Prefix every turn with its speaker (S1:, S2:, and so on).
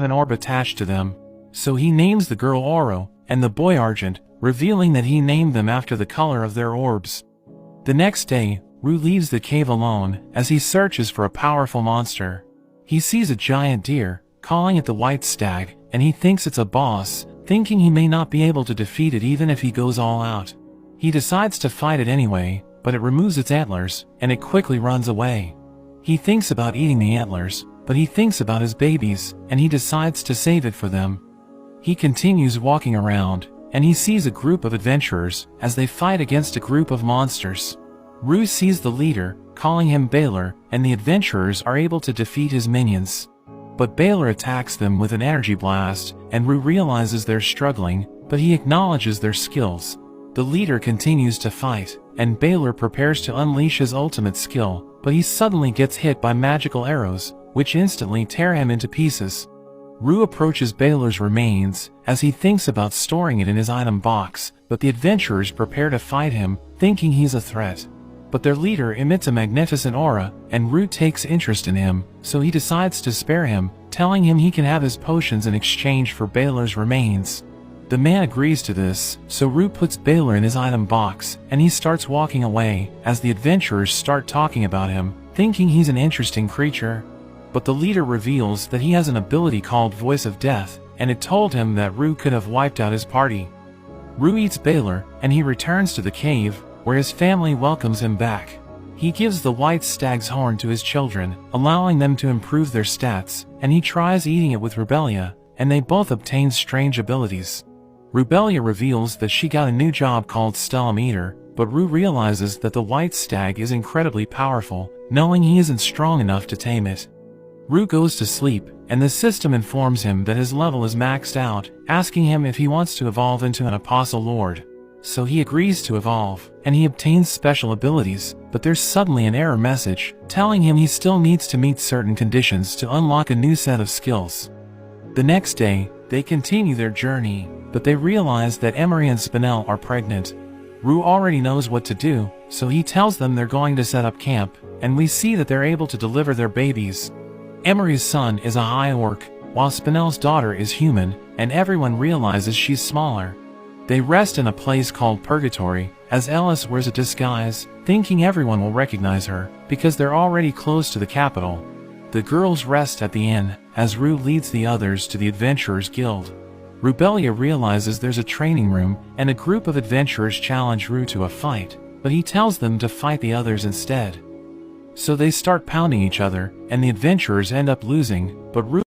S1: an orb attached to them. So he names the girl Oro, and the boy Argent, revealing that he named them after the color of their orbs. The next day, Rue leaves the cave alone, as he searches for a powerful monster. He sees a giant deer, calling it the White Stag, and he thinks it's a boss, thinking he may not be able to defeat it even if he goes all out. He decides to fight it anyway, but it removes its antlers, and it quickly runs away. He thinks about eating the antlers, but he thinks about his babies, and he decides to save it for them. He continues walking around, and he sees a group of adventurers as they fight against a group of monsters. Rue sees the leader, calling him Baylor, and the adventurers are able to defeat his minions. But Baylor attacks them with an energy blast, and Rue realizes they're struggling, but he acknowledges their skills. The leader continues to fight, and Baylor prepares to unleash his ultimate skill, but he suddenly gets hit by magical arrows, which instantly tear him into pieces. Rue approaches Baylor's remains, as he thinks about storing it in his item box, but the adventurers prepare to fight him, thinking he's a threat. But their leader emits a magnificent aura, and Rue takes interest in him, so he decides to spare him, telling him he can have his potions in exchange for Baylor's remains. The man agrees to this, so Rue puts Baylor in his item box, and he starts walking away, as the adventurers start talking about him, thinking he's an interesting creature. But the leader reveals that he has an ability called Voice of Death, and it told him that Rue could have wiped out his party. Rue eats Baylor, and he returns to the cave, where his family welcomes him back. He gives the White Stag's horn to his children, allowing them to improve their stats, and he tries eating it with Rubelia, and they both obtain strange abilities. Rubelia reveals that she got a new job called Stellum Eater, but Rue realizes that the White Stag is incredibly powerful, knowing he isn't strong enough to tame it. Rue goes to sleep, and the system informs him that his level is maxed out, asking him if he wants to evolve into an Apostle Lord. So he agrees to evolve, and he obtains special abilities, but there's suddenly an error message, telling him he still needs to meet certain conditions to unlock a new set of skills. The next day, they continue their journey, but they realize that Emery and Spinel are pregnant. Rue already knows what to do, so he tells them they're going to set up camp, and we see that they're able to deliver their babies. Emery's son is a high orc, while Spinel's daughter is human, and everyone realizes she's smaller. They rest in a place called Purgatory, as Ellis wears a disguise, thinking everyone will recognize her, because they're already close to the capital. The girls rest at the inn, as Rue leads the others to the Adventurers Guild. Rubelia realizes there's a training room, and a group of adventurers challenge Rue to a fight, but he tells them to fight the others instead. So they start pounding each other, and the adventurers end up losing, but Rue